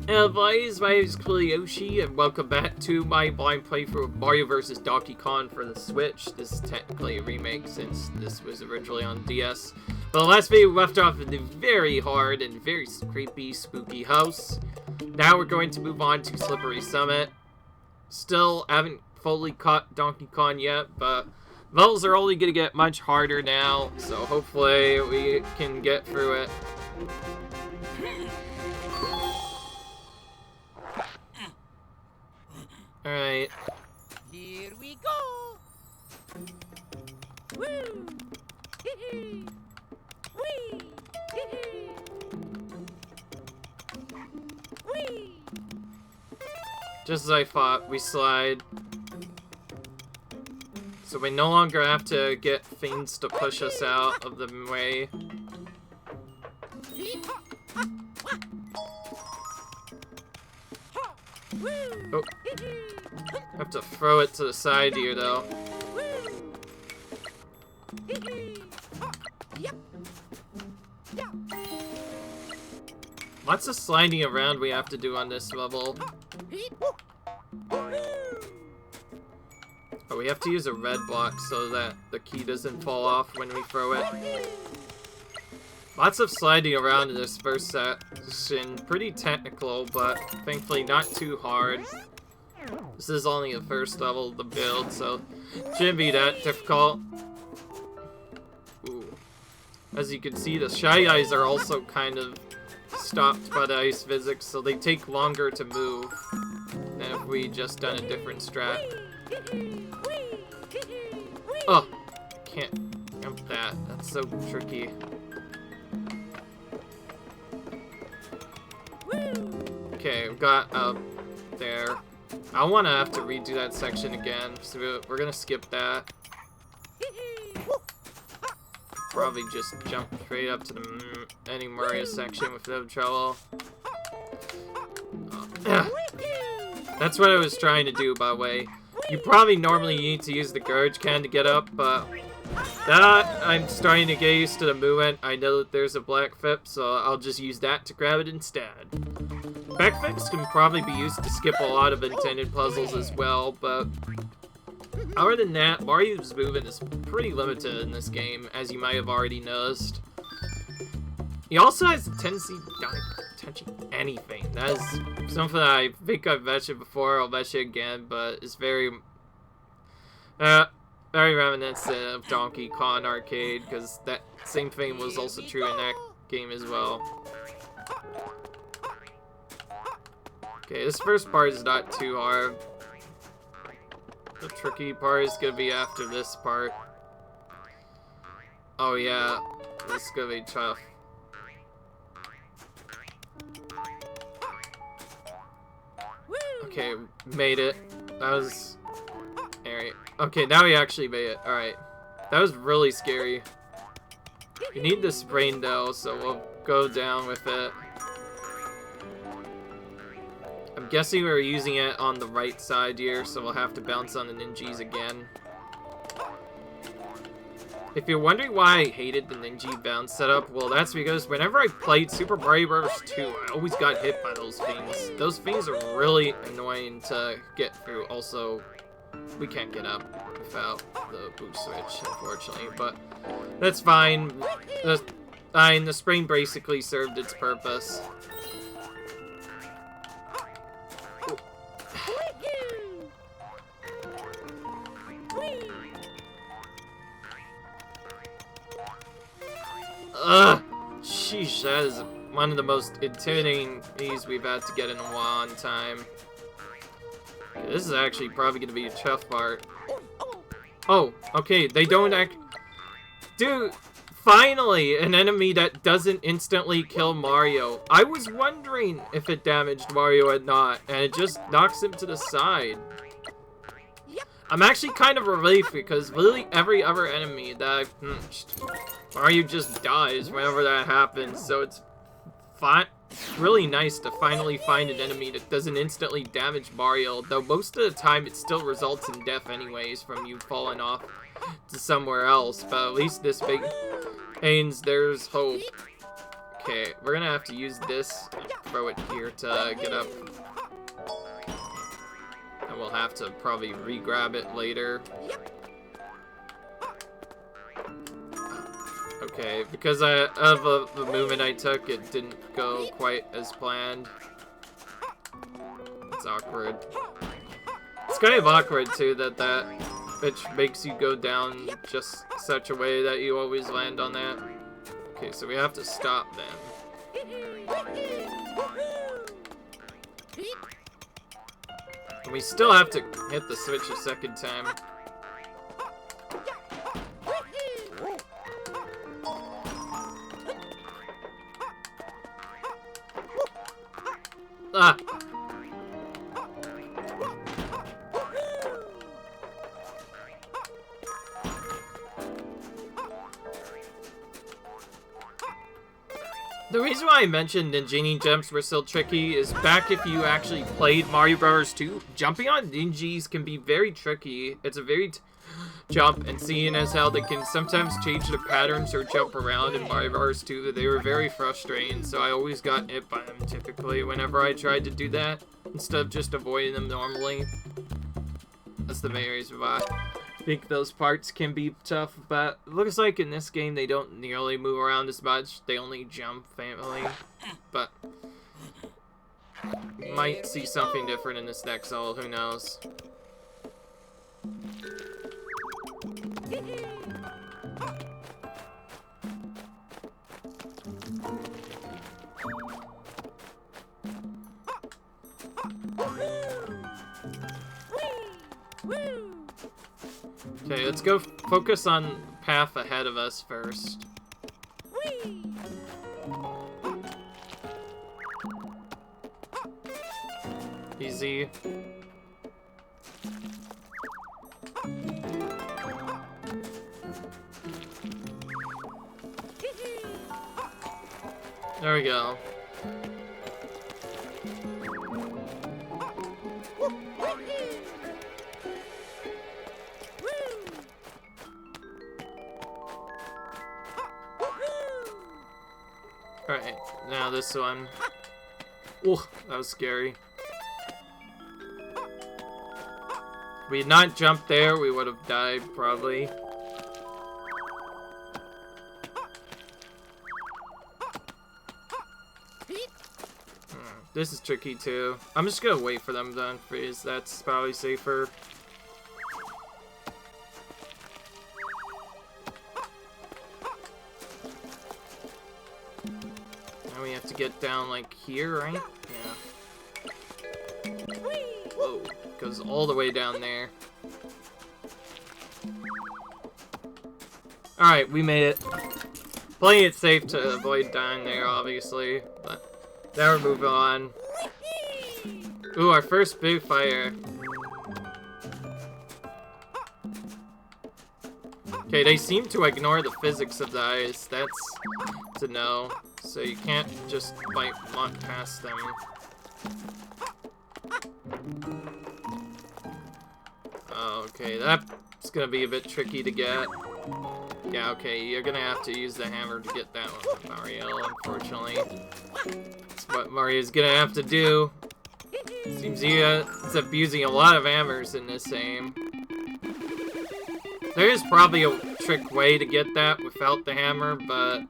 Boys, my name is Yoshi, and welcome back to my blind playthrough of Mario vs. Donkey Kong for the Switch. This is technically a remake since this was originally on DS. But the last video we left off in the very hard and very creepy, spooky house. Now we're going to move on to Slippery Summit. Still haven't fully caught Donkey Kong yet, but levels are only going to get much harder now, so hopefully we can get through it. Alright. Here we go! Woo! Hee-hee! Whee! Hee-hee! Whee! Just as I thought, we slide. So we no longer have to get things to push us out of the way. Oh. Have to throw it to the side here, though. Lots of sliding around we have to do on this level. But we have to use a red block so that the key doesn't fall off when we throw it. Lots of sliding around in this first section. Pretty technical, but thankfully not too hard. This is only the first level of the build, so shouldn't be that difficult. Ooh. As you can see, the Shy Eyes are also kind of stopped by the ice physics, so they take longer to move than if we just done a different strat. Oh, can't jump that. That's so tricky. Okay, we got up there. I want to have to redo that section again, so we're gonna skip that. Probably just jump straight up to the any Mario section with no trouble. That's what I was trying to do, by the way. You probably normally need to use the garbage can to get up, but that I'm starting to get used to the movement. I know that there's a black flip, so I'll just use that to grab it instead. Backflips can probably be used to skip a lot of intended puzzles as well, but other than that, Mario's movement is pretty limited in this game, as you might have already noticed. He also has a tendency to die touching anything. That is something that I think I've mentioned before, I'll mention again, but it's very reminiscent of Donkey Kong Arcade, because that same thing was also true in that game as well. Okay, this first part is not too hard. The tricky part is gonna be after this part. Oh yeah, this is gonna be tough. Okay, made it. That was... Alright. Okay, now we actually made it. Alright. That was really scary. We need this brain though, so we'll go down with it. I'm guessing we're using it on the right side here, so we'll have to bounce on the ninjas again. If you're wondering why I hated the ninja bounce setup, well, that's because whenever I played Super Mario Bros. 2, I always got hit by those things. Those things are really annoying to get through. Also, we can't get up without the boost switch, unfortunately, but that's fine. The spring basically served its purpose. Ugh! Sheesh, that is one of the most intimidating things we've had to get in a long time. Okay, this is actually probably gonna be a tough part. Oh, okay, they don't act... Dude, finally, an enemy that doesn't instantly kill Mario. I was wondering if it damaged Mario or not, and it just knocks him to the side. I'm actually kind of relieved because literally every other enemy that I've punched, Mario just dies whenever that happens, so it's really nice to finally find an enemy that doesn't instantly damage Mario, though most of the time it still results in death anyways from you falling off to somewhere else, but at least this big means there's hope. Okay, we're gonna have to use this and throw it here to get up. And we'll have to probably re-grab it later. Okay, because of the movement I took, it didn't go quite as planned. It's awkward. It's kind of awkward, too, that bitch makes you go down just such a way that you always land on that. Okay, so we have to stop then. And we still have to hit the switch a second time. Ah! The reason why I mentioned Ninjini jumps were still tricky is back if you actually played Mario Bros. 2, jumping on Ninjas can be very tricky. It's a very jump, and seeing as how they can sometimes change the patterns or jump around in Mario Bros. 2, they were very frustrating, so I always got hit by them typically whenever I tried to do that, instead of just avoiding them normally. That's the main reason why I think those parts can be tough, but it looks like in this game they don't nearly move around as much. They only jump faintly, but might see something different in this next level, who knows. Okay, let's go focus on path ahead of us first. Easy. There we go. Alright, now this one. Oh, that was scary. If we had not jumped there, we would have died, probably. This is tricky, too. I'm just gonna wait for them to unfreeze. That's probably safer. Now we have to get down, like, here, right? Yeah. Whoa. Goes all the way down there. Alright, we made it. Playing it safe to avoid dying there, obviously, but now we're moving on. Ooh, our first big fire. Okay, they seem to ignore the physics of the ice. That's to know. So you can't just, like, walk past them. Oh, okay, that's gonna be a bit tricky to get. Yeah, okay, you're gonna have to use the hammer to get that one, Mario, unfortunately. That's what Mario's gonna have to do. Seems he's abusing a lot of hammers in this game. There is probably a trick way to get that without the hammer, but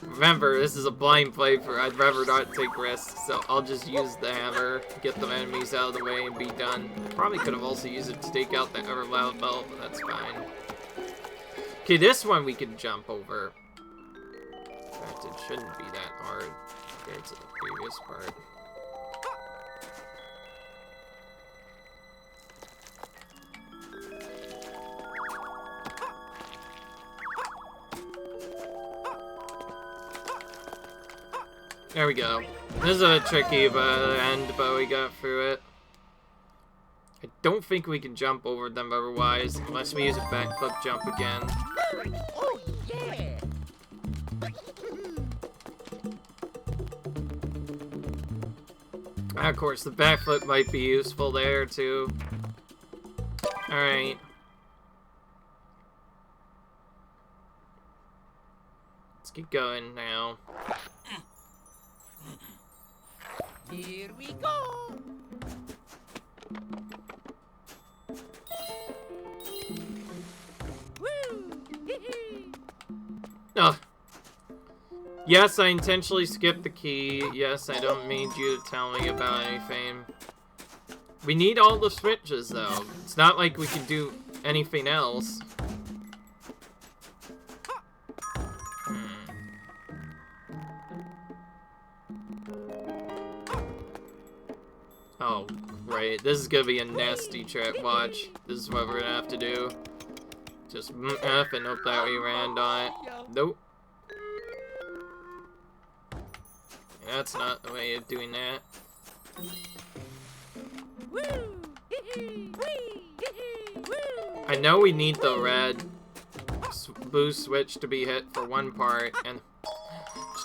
remember, this is a blind playthrough. I'd rather not take risks, so I'll just use the hammer, get the enemies out of the way, and be done. Probably could have also used it to take out the ever loud belt, but that's fine. Okay, this one we can jump over. In fact, it shouldn't be that hard compared to the previous part. There we go. This is a tricky end, but we got through it. I don't think we can jump over them otherwise, unless we use a backflip jump again. Oh, yeah. Of course, the backflip might be useful there, too. Alright. This Keep going now. Here we go. Woo! Oh. Yes, I intentionally skipped the key. Yes, I don't need you to tell me about anything. We need all the switches, though. It's not like we can do anything else. Oh, right. This is gonna be a nasty trip. Watch. This is what we're gonna have to do. Just F and hope that we land on it. Nope. That's not the way of doing that. I know we need the red boost switch to be hit for one part and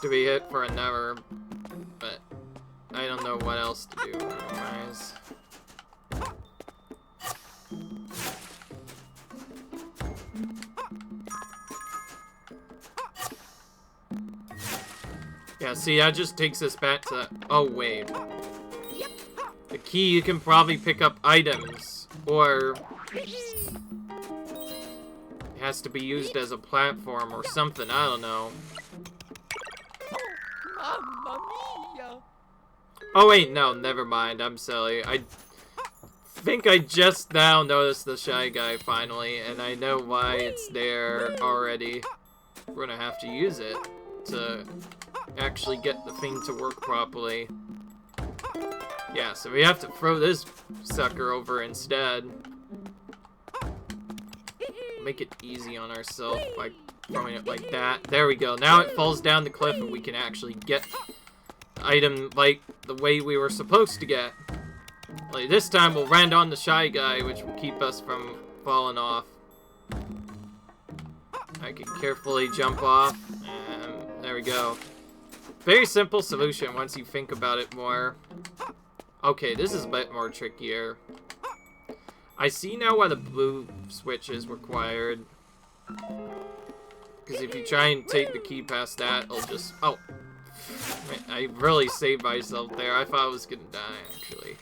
to be hit for another, but I don't know what else to do otherwise. Yeah, see, that just takes us back to... Oh, wait. The key, you can probably pick up items, or... It has to be used as a platform or something, I don't know. Mamma mia! Oh, wait, no, never mind, I'm silly. I think I just now noticed the Shy Guy, finally, and I know why it's there already. We're gonna have to use it to actually get the thing to work properly. Yeah, so we have to throw this sucker over instead. Make it easy on ourselves by throwing it like that. There we go. Now it falls down the cliff and we can actually get the item like the way we were supposed to get. Like this time we'll land on the Shy Guy, which will keep us from falling off. I can carefully jump off, and there we go. Very simple solution once you think about it more. Okay, this is a bit more trickier. I see now why the blue switch is required. Because if you try and take the key past that, it'll just... Oh! I really saved myself there. I thought I was gonna die, actually.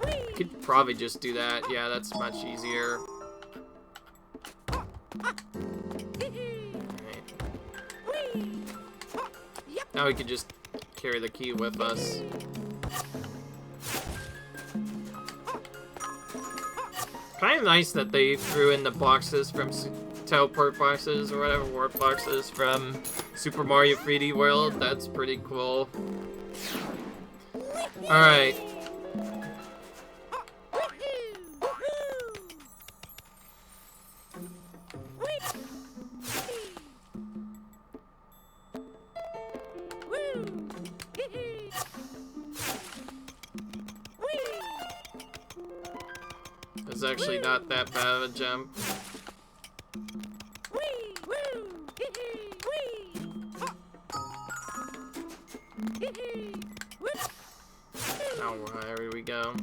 I could probably just do that. Yeah, that's much easier. Now we can just carry the key with us. Kind of nice that they threw in the boxes from teleport boxes or whatever, warp boxes from Super Mario 3D World. That's pretty cool. Alright. It's actually not that bad of a jump. Now where we go?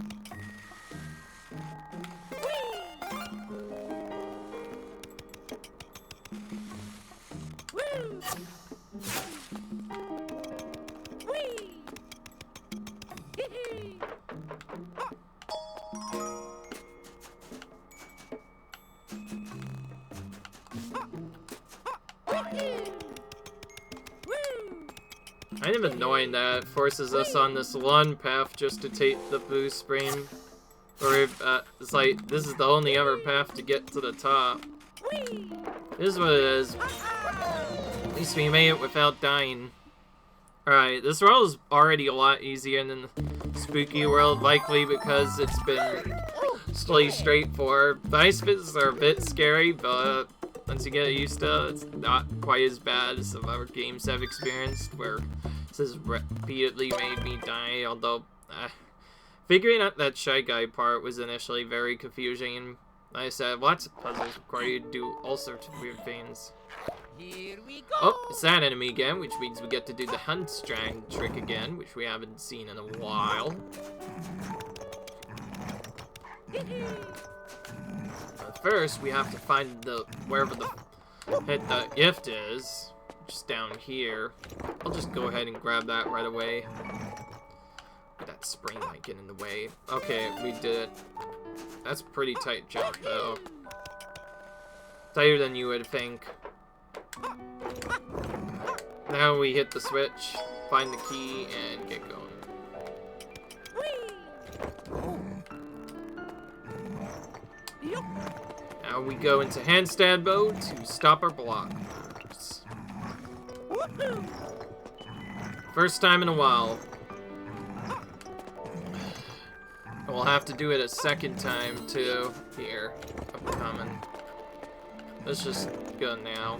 Kind of annoying that it forces us on this one path just to take the boost spring. Or it's like, this is the only other path to get to the top. This is what it is. At least we made it without dying. Alright, this world is already a lot easier than the spooky world, likely because it's been really straightforward. The ice pits are a bit scary, but once you get used to it, it's not quite as bad as some other games I've experienced, where this has repeatedly made me die, although figuring out that Shy Guy part was initially very confusing, and like I said, lots of puzzles require you to do all sorts of weird things. Here we go. Oh, it's that enemy again, which means we get to do the Handstrang trick again, which we haven't seen in a while. But first, we have to find wherever the hit the gift is just down here. I'll just go ahead and grab that right away. That spring might get in the way. Okay, we did it. That's a pretty tight jump, though. Tighter than you would think. Now we hit the switch, find the key, and get going. Now we go into handstand mode to stop our blockers. First time in a while. We'll have to do it a second time too. Here, coming. Let's just go now.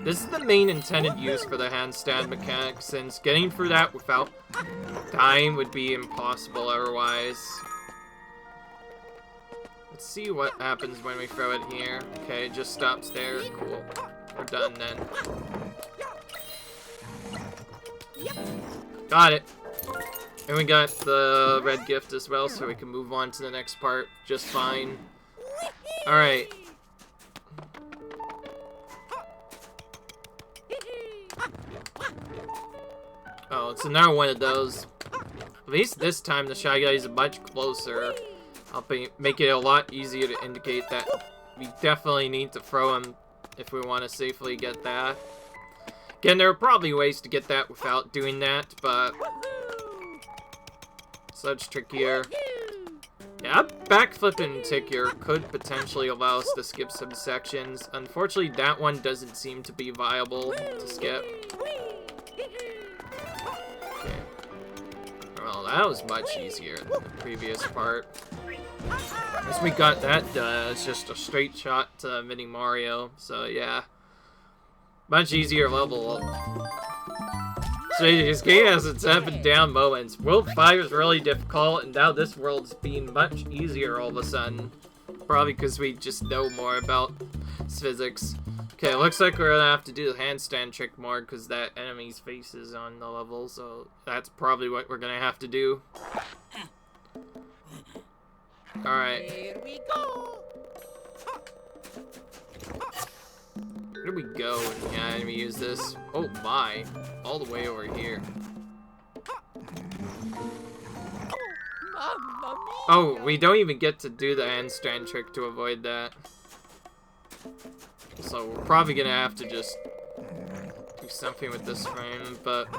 This is the main intended use for the handstand mechanic, since getting through that without dying would be impossible otherwise. Let's see what happens when we throw it here. Okay, it just stops there. Cool. We're done then. Got it. And we got the red gift as well, so we can move on to the next part just fine. Alright. Oh, it's another one of those. At least this time the Shy Guy is much closer. Make it a lot easier to indicate that we definitely need to throw him if we want to safely get that. Again, there are probably ways to get that without doing that, but such trickier. Yeah, backflip in particular could potentially allow us to skip some sections. Unfortunately, that one doesn't seem to be viable to skip. Okay. Well, that was much easier than the previous part. Once we got that done, it's just a straight shot to Mini Mario, so yeah. Much easier level. So this game has its up and down moments. World 5 is really difficult, and now this world's being much easier all of a sudden. Probably because we just know more about physics. Okay, looks like we're gonna have to do the handstand trick more because that enemy's face is on the level, so that's probably what we're gonna have to do. Alright. Here we go. Where do we go when the enemy use this? Oh my. All the way over here. Mamma mia. Oh, we don't even get to do the handstand trick to avoid that. So we're probably gonna have to just do something with this frame, but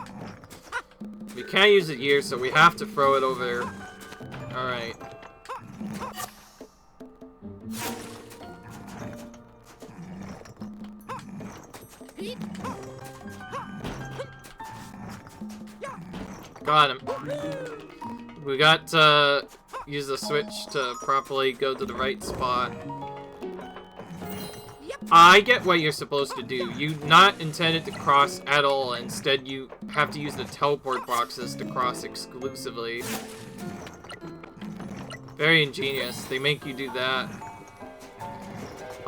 we can't use it here, so we have to throw it over there. Alright. Got him. We got to use the switch to properly go to the right spot. I get what you're supposed to do. You're not intended to cross at all. Instead, you have to use the teleport boxes to cross exclusively. Very ingenious. They make you do that.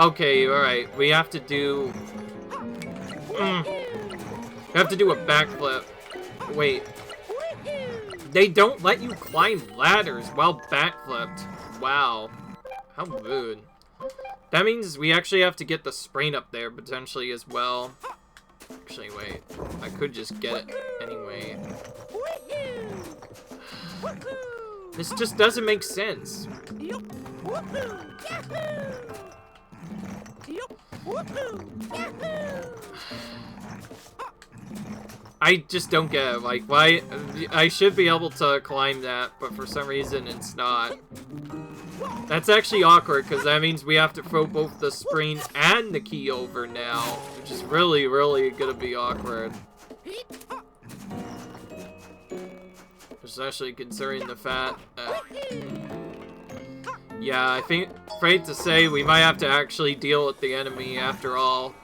Okay, alright. We have to do... We have to do a backflip. Wait. They don't let you climb ladders while backflipped. Wow. How rude. That means we actually have to get the sprain up there, potentially, as well. Actually, wait. I could just get it anyway. This just doesn't make sense. I just don't get it. Like, why? I should be able to climb that, but for some reason it's not. That's actually awkward, because that means we have to throw both the spring and the key over now, which is really, really gonna be awkward. Especially considering the fact that... Yeah, I think, afraid to say, we might have to actually deal with the enemy after all.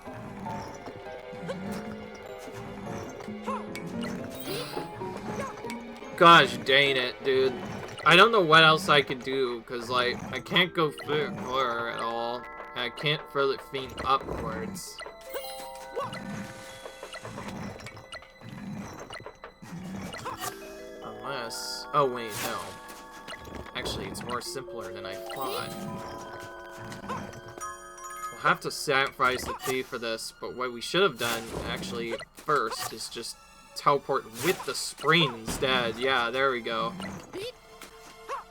Gosh dang it, dude. I don't know what else I can do, because, like, I can't go further at all. And I can't throw the thing upwards. Unless... Oh, wait, no. actually, it's more simpler than I thought. We'll have to sacrifice the thief for this, but what we should have done, actually, first, is just teleport with the spring instead. Yeah, there we go.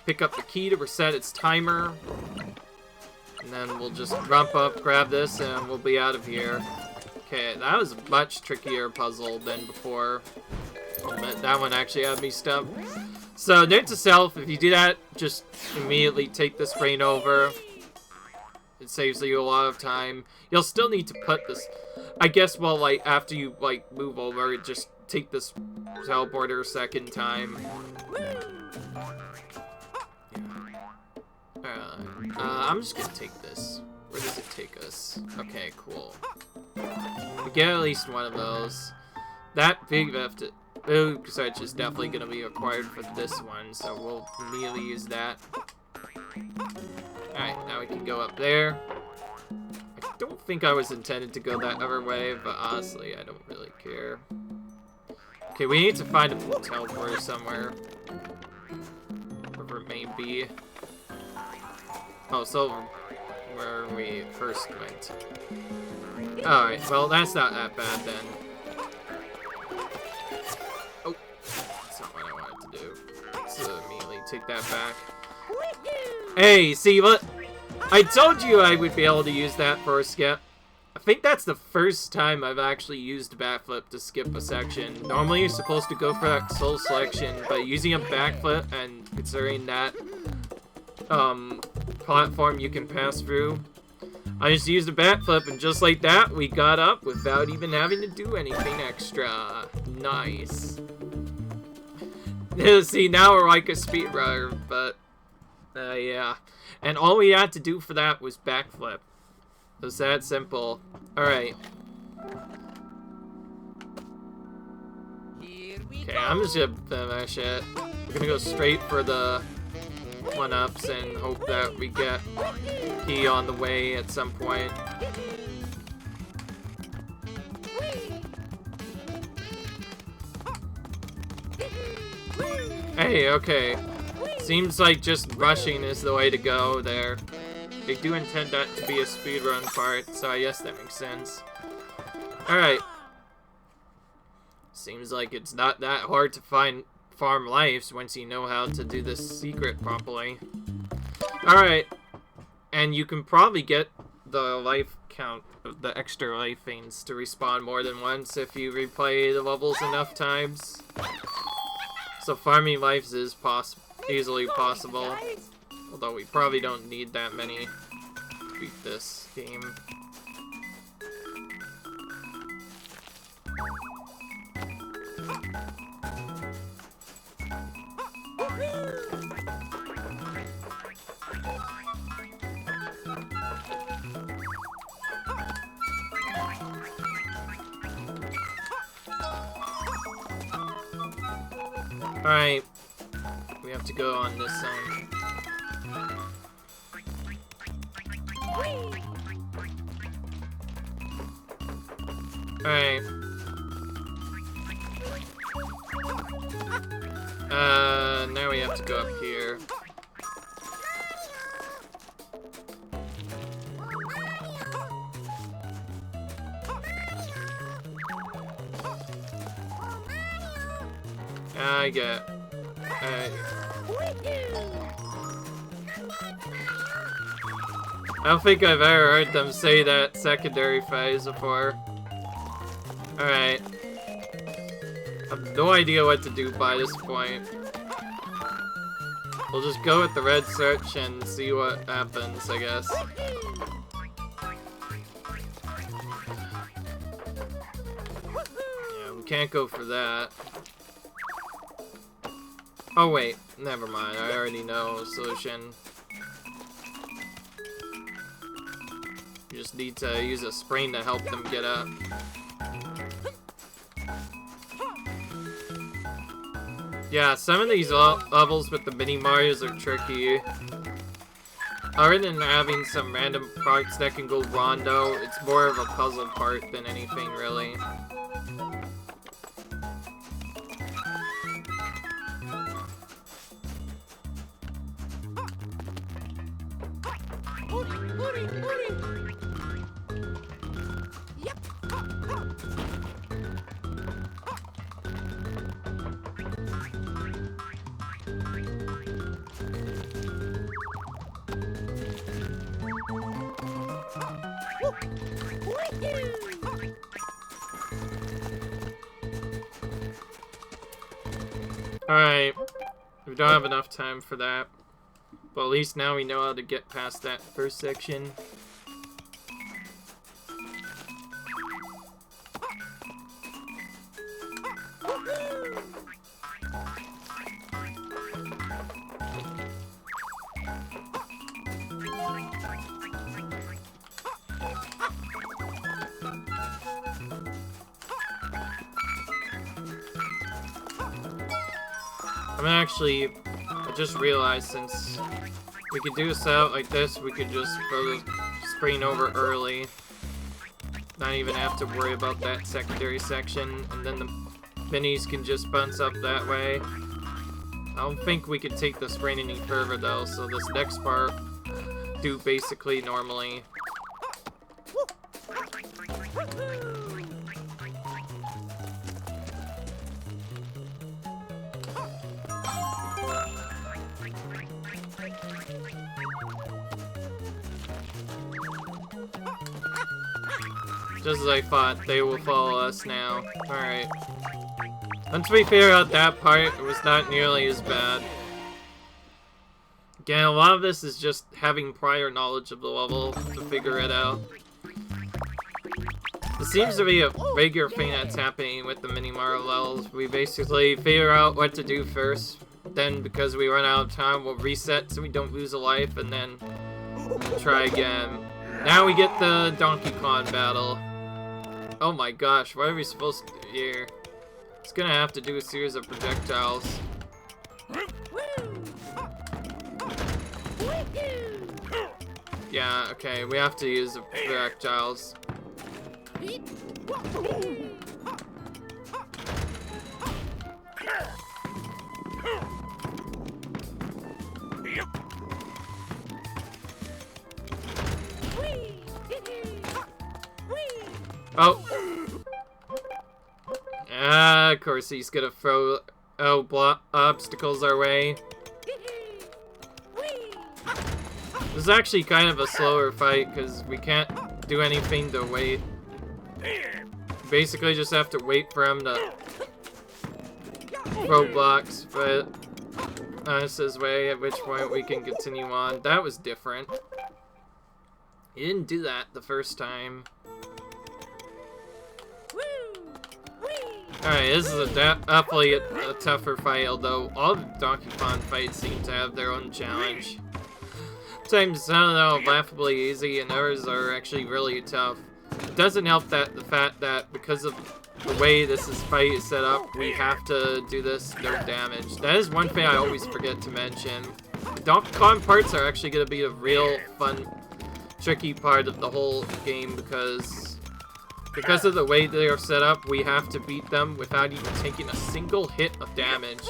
Pick up the key to reset its timer. And then we'll just rump up, grab this, and we'll be out of here. Okay, that was a much trickier puzzle than before. That one actually had me stumped. So, note to self, if you do that, just immediately take the spring over. It saves you a lot of time. You'll still need to put this... I guess, well, like, after you, like, move over, just take this teleporter a second time. I'm just gonna take this. Where does it take us? Okay, cool. We get at least one of those. That big Oog switch is definitely gonna be required for this one, so we'll immediately use that. Alright, now we can go up there. I don't think I was intended to go that other way, but honestly, I don't really care. Okay, we need to find a teleporter somewhere. Wherever it may be. Oh, so where we first went. Alright, well, that's not that bad then. Oh, that's not what I wanted to do. Let's immediately take that back. Hey, see what? I told you I would be able to use that for a skip. I think that's the first time I've actually used backflip to skip a section. Normally you're supposed to go for that soul selection, but using a backflip and considering that platform you can pass through, I just used a backflip and just like that we got up without even having to do anything extra. Nice. See, now we're like a speedrunner, but yeah. And all we had to do for that was backflip. It was that simple. Alright. Okay, I'm just gonna finish it. We're gonna go straight for the 1-ups and hope that we get key on the way at some point. Hey, okay. Seems like just rushing is the way to go there. They do intend that to be a speedrun part, so I guess that makes sense. Alright. Seems like it's not that hard to find farm lives once you know how to do this secret properly. Alright. And you can probably get the life count of the extra life things to respawn more than once if you replay the levels enough times. So farming lives is easily possible. Although we probably don't need that many to beat this game. Alright, we have to go on this side. Alright. Now we have to go up here. I get. I don't think I've ever heard them say that secondary phase before. Alright. I have no idea what to do by this point. We'll just go with the red search and see what happens, I guess. Yeah, we can't go for that. Oh wait, never mind, I already know the solution. You just need to use a spring to help them get up. Yeah, some of these levels with the mini Marios are tricky. Other than having some random parts that can go rondo, it's more of a puzzle part than anything really. Alright, we don't have enough time for that, but at least now we know how to get past that first section. I just realized since we could do a setup like this, we could just throw the screen over early. Not even have to worry about that secondary section, and then the minis can just bounce up that way. I don't think we could take the screen any further though, so this next part do basically normally. Just as I thought, they will follow us now. Alright. Once we figure out that part, it was not nearly as bad. Again, a lot of this is just having prior knowledge of the level to figure it out. It seems to be a regular thing that's happening with the mini Mario levels. We basically figure out what to do first, then because we run out of time, we'll reset so we don't lose a life, and then try again. Now we get the Donkey Kong battle. Oh my gosh, what are we supposed to do here? It's gonna have to do a series of projectiles. Yeah, okay, we have to use the projectiles. Oh! Ah, of course he's gonna throw obstacles our way. This is actually kind of a slower fight because we can't do anything to wait. Basically just have to wait for him to throw blocks, but that's his way, at which point we can continue on. That was different. He didn't do that the first time. Alright, this is definitely a tougher fight, although all the Donkey Kong fights seem to have their own challenge. Sometimes some are laughably easy, and others are actually really tough. It doesn't help that the fact that because of the way this fight is set up, we have to do this no damage. That is one thing I always forget to mention. The Donkey Kong parts are actually going to be a real fun, tricky part of the whole game because of the way they are set up, we have to beat them without even taking a single hit of damage.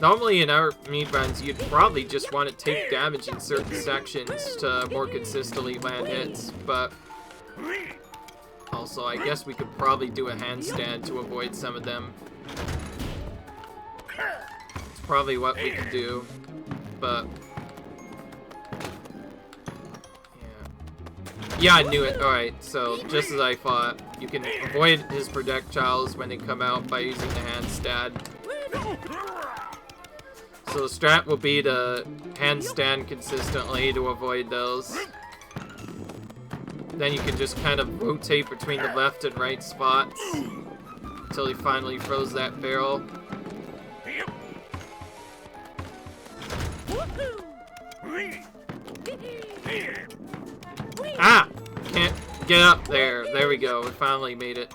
Normally in our meat runs, you'd probably just want to take damage in certain sections to more consistently land hits, but also I guess we could probably do a handstand to avoid some of them. It's probably what we could do, but yeah, I knew it. Alright, so just as I thought, you can avoid his projectiles when they come out by using the handstand. So the strat will be to handstand consistently to avoid those. Then you can just kind of rotate between the left and right spots until he finally throws that barrel. Ah! Can't get up there. There we go. We finally made it.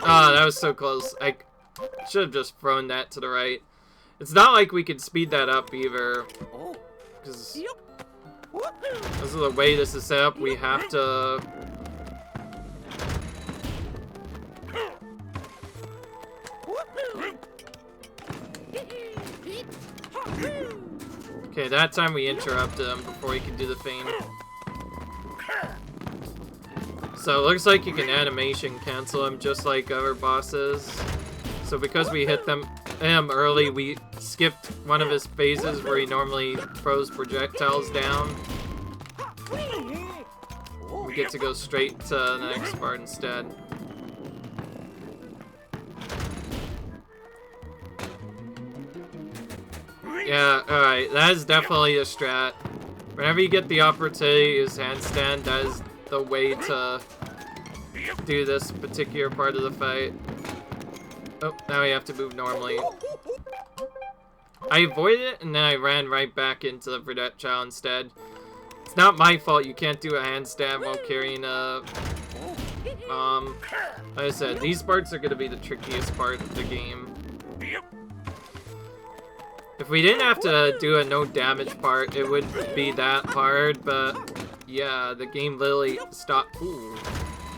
Ah, that was so close. I should have just thrown that to the right. It's not like we can speed that up either. Because of the way this is set up, we have to... Okay, that time we interrupted him before he could do the feint. So it looks like you can animation cancel him just like other bosses. So because we hit him early, we skipped one of his phases where he normally throws projectiles down. We get to go straight to the next part instead. Yeah, alright, that is definitely a strat. Whenever you get the opportunity to use handstand, that is the way to do this particular part of the fight. Oh, now we have to move normally. I avoided it, and then I ran right back into the projectile instead. It's not my fault you can't do a handstand while carrying a... like I said, these parts are going to be the trickiest part of the game. If we didn't have to do a no damage part, it wouldn't be that hard, but yeah, the game literally stopped. Ooh.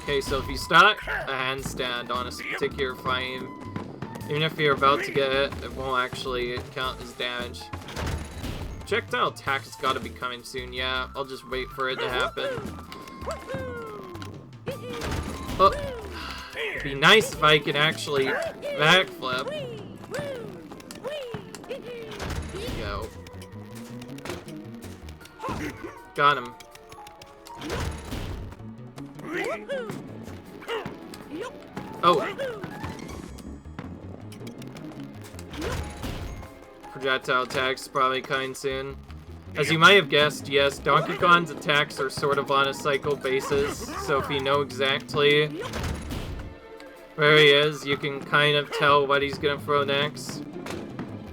Okay, so if you start a handstand on a particular frame, even if you're about to get it, it won't actually count as damage. Projectile attack has got to be coming soon. Yeah, I'll just wait for it to happen. Oh, it'd be nice if I could actually backflip. Go. Got him. Oh. Projectile attacks probably coming soon. As you might have guessed, yes, Donkey Kong's attacks are sort of on a cycle basis, so if you know exactly where he is, you can kind of tell what he's gonna throw next.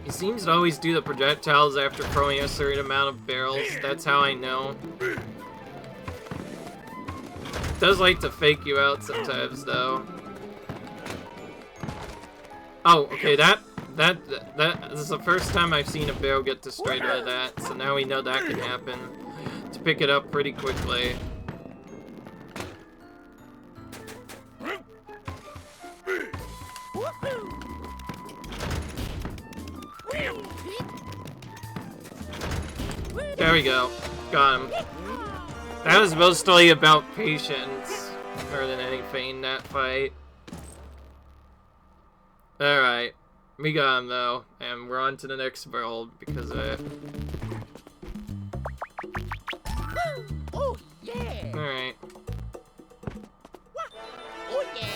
He seems to always do the projectiles after throwing a certain amount of barrels. That's how I know. Does like to fake you out sometimes, though. Oh, okay, that is the first time I've seen a barrel get destroyed by that, so now we know that can happen. To pick it up pretty quickly. There we go. Got him. That was mostly about patience more than anything, that fight. Alright. We got him, though. And we're on to the next world because of it. Oh, yeah. Alright. Oh, yeah.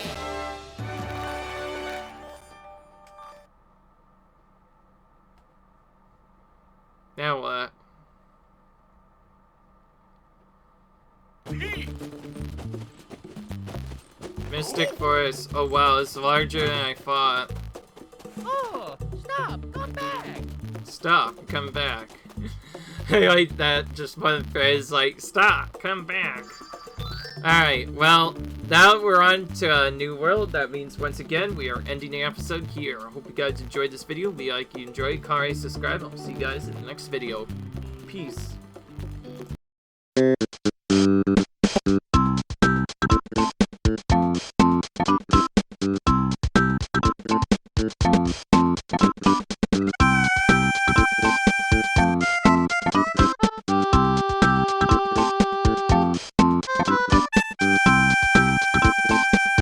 Now what? Mystic Forest. Oh wow, it's larger than I thought. Oh, stop. Come back. Stop, come back. I like that just one phrase, like, stop, come back. Alright, well, now we're on to a new world. That means, once again, we are ending the episode here. I hope you guys enjoyed this video. If you like, you enjoyed, comment, subscribe. I'll see you guys in the next video. Peace.